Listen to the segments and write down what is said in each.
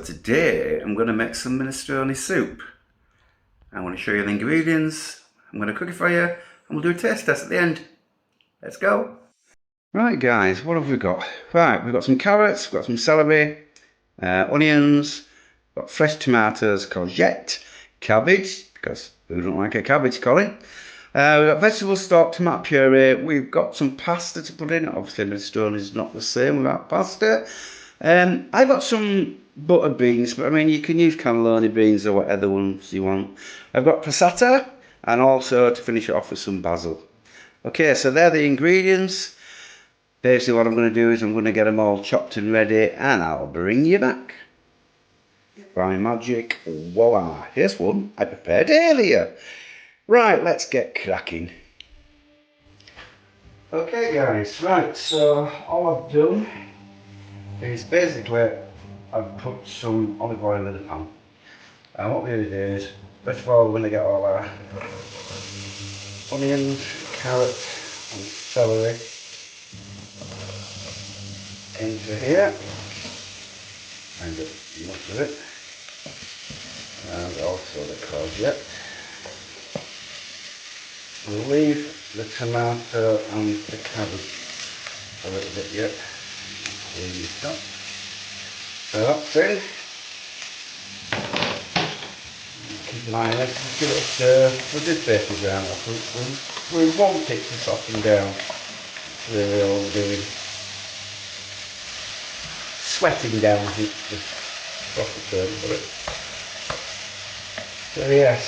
today I'm going to make some minestrone soup. I want to show you the ingredients, I'm going to cook it for you, and we'll do a taste test at the end. Let's go! Right guys, what have we got? Right, we've got some carrots, we've got some celery, onions, we've got fresh tomatoes, courgette, cabbage, because who don't like a cabbage, Colin? We've got vegetable stock, tomato puree, we've got some pasta to put in. Obviously minestrone is not the same without pasta. I've got some buttered beans, but I mean you can use cannelloni beans or whatever ones you want. I've got passata, and also to finish it off with some basil. Okay, so they're the ingredients. Basically what I'm going to do is I'm going to get them all chopped and ready, and I'll bring you back. By magic, voila, here's one I prepared earlier. Right, let's get cracking. Okay guys, right, so all I've done is basically I've put some olive oil in the pan. And what we're going to do is, first of all we're going to get all our onions, carrots and celery into here. And most of it. And also the courgette. We'll leave the tomato and the cabbage a little bit yet. So that's in. Keep an eye on it, just give it a stir. We'll just bake it down. We want it to soften down. That's really all we're doing. Sweating down, I think, is the proper term for it. So yes,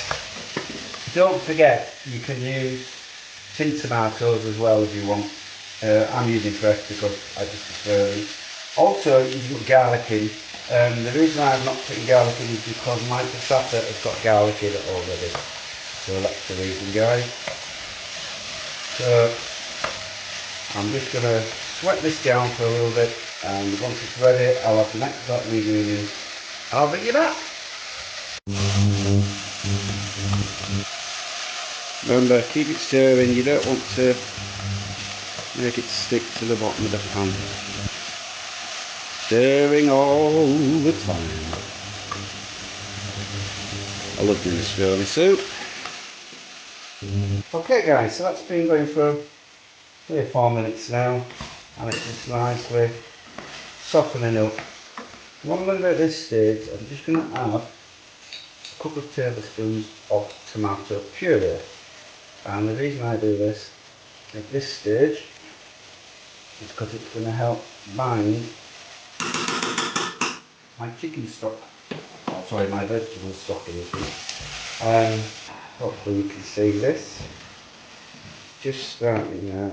don't forget you can use tin tomatoes as well if you want. I'm using fresh because I just prefer them. Also you can put garlic in. The reason I'm not putting garlic in is because my passata has got garlic in it already. So that's the reason guys. So I'm just going to sweat this down for a little bit, and once it's ready I'll have the next lot of ingredients. I'll bring you back. Remember, keep it stirring, you don't want to make it stick to the bottom of the pan. Stirring all the time. I love minestrone soup. Okay guys, so that's been going for 3 or 4 minutes now, and it's just nicely softening up. What I'm going to do at this stage, I'm just going to add a couple of tablespoons of tomato puree. And the reason I do this at this stage is because it's going to help bind my chicken stock, oh, sorry, my vegetable stock in it. Hopefully you can see this. Just starting now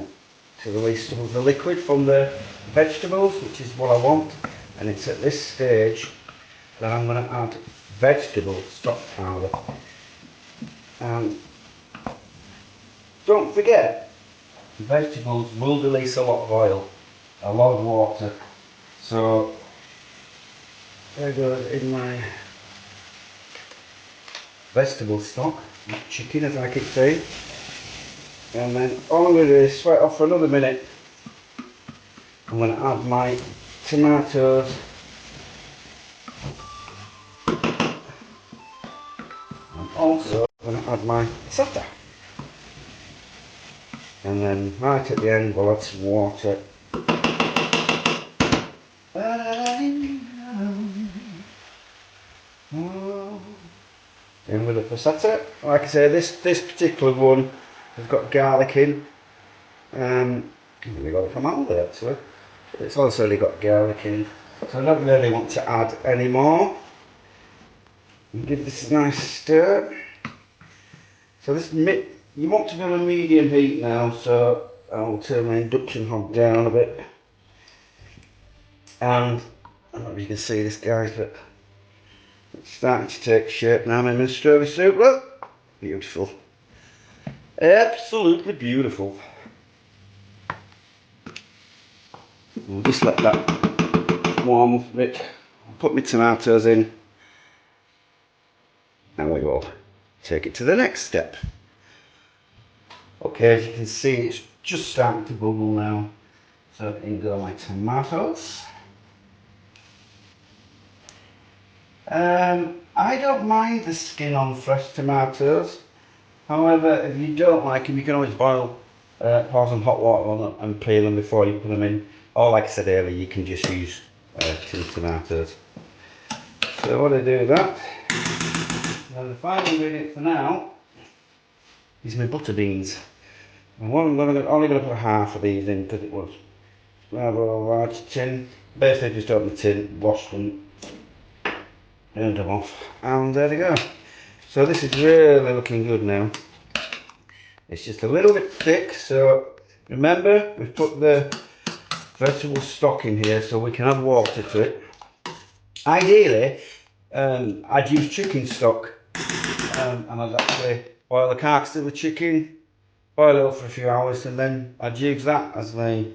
to release some of the liquid from the vegetables, which is what I want. And it's at this stage that I'm going to add vegetable stock powder. And don't forget, vegetables will release a lot of oil, a lot of water. So there goes in my vegetable stock, chicken as I keep saying. And then all I'm going to do is sweat off for another minute. I'm going to add my tomatoes. And also I'm going to add my passata. And then right at the end we'll add some water. In with the passata. Like I say, this particular one has got garlic in. I think we got it from Aldi actually. It's also only got garlic in. So I don't really want to add any more. And give this a nice stir. So this you want to be on a medium heat now, so I'll turn my induction hob down a bit. And I don't know if you can see this guys, but it's starting to take shape now. My minestrone soup, look! Beautiful. Absolutely beautiful. We'll just let that warm up a bit. I'll put my tomatoes in. And we will take it to the next step. Okay, as you can see, it's just starting to bubble now. So in go my tomatoes. I don't mind the skin on fresh tomatoes. However, if you don't like them, you can always pour some hot water on them and peel them before you put them in. Or like I said earlier, you can just use tinned tomatoes. So what I do with that, and the final ingredient for now is my butter beans. And I'm only going to put half of these in because it was rather a large tin. Basically just open the tin, wash them, turn them off, and there they go. So this is really looking good now. It's just a little bit thick, so remember we've put the vegetable stock in here so we can add water to it. Ideally, I'd use chicken stock, and I'd actually boil the carcass of the chicken, boil it up for a few hours, and then I'd use that as the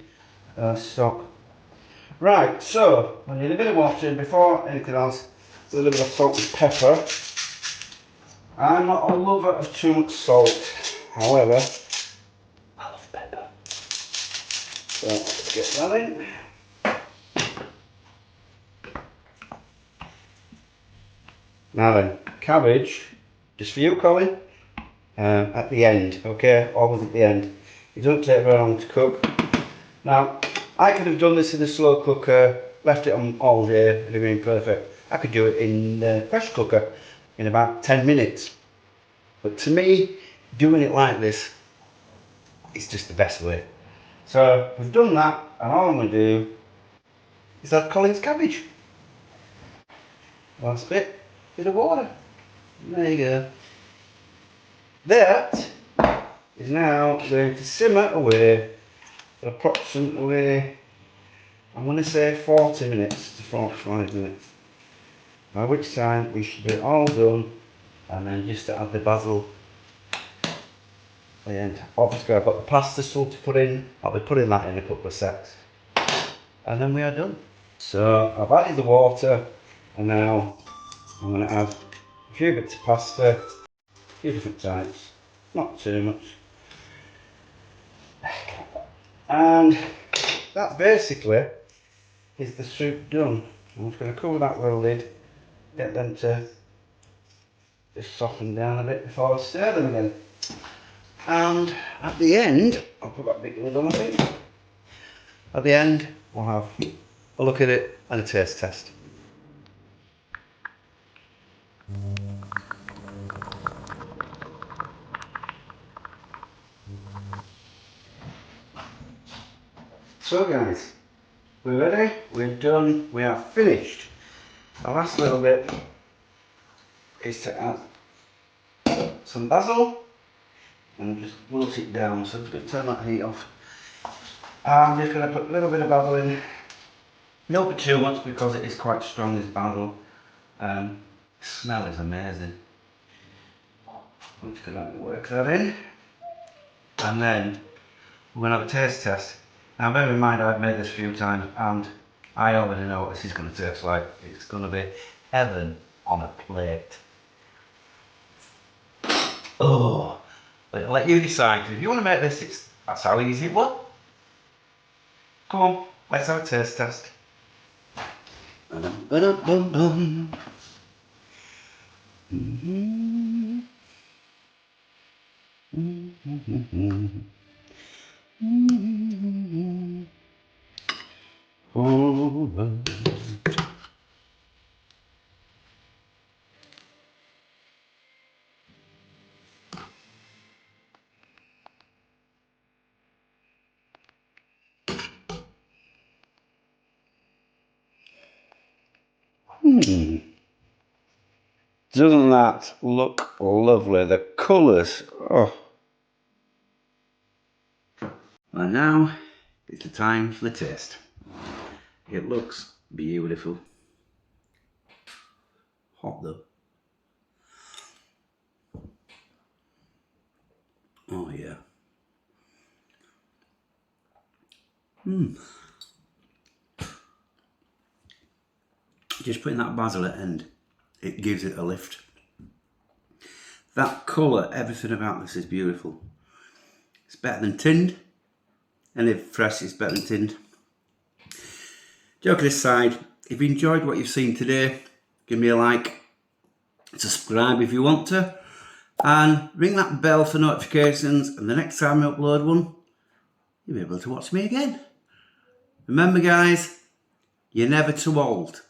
stock. Right, so I need a bit of water before anything else, a little bit of salt and pepper. I'm not a lover of too much salt, however, I love pepper. So let's get that in. Now then, cabbage, just for you Colin, at the end, okay, always at the end. It doesn't take very long to cook. Now, I could have done this in a slow cooker, left it on all day, it would have been perfect. I could do it in the pressure cooker in about 10 minutes. But to me, doing it like this is just the best way. So we've done that, and all I'm going to do is add Colin's cabbage. Last bit of water. There you go. That is now going to simmer away for approximately, I'm going to say 40 minutes to 45 minutes. By which time we should be all done, and then just to add the basil at the end. Obviously I've got the pasta still to put in, I'll be putting that in a couple of secs. And then we are done. So I've added the water, and now I'm going to add a few bits of pasta, a few different types, not too much. And that basically is the soup done. I'm just going to cover that with a lid, get them to just soften down a bit before I stir them again. And at the end, I'll put that big lid on I think. At the end, we'll have a look at it and a taste test. So guys, we're ready, we're done, we are finished. The last little bit is to add some basil and just wilt it down. So I'm just going to turn that heat off. I'm just going to put a little bit of basil in. Not put too much because it is quite strong, this basil. The smell is amazing. I'm just going to work that in. And then we're going to have a taste test. Now bear in mind I've made this a few times and I already know what this is going to taste like. It's going to be heaven on a plate. Oh, but I'll let you decide. If you want to make this, that's how easy it was. Come on, let's have a taste test. Ba-dum-ba-dum-bum-bum. Mm-hmm. Mm-hmm. Mm-hmm. Oh, Doesn't that look lovely? The colours. Oh. And now it's the time for the taste. It looks beautiful. Hot though. Oh yeah. Just putting that basil at the end, it gives it a lift. That colour, everything about this is beautiful. It's better than tinned, and if fresh, it's better than tinned. Joking aside, if you enjoyed what you've seen today, give me a like, subscribe if you want to, and ring that bell for notifications, and the next time I upload one, you'll be able to watch me again. Remember guys, you're never too old.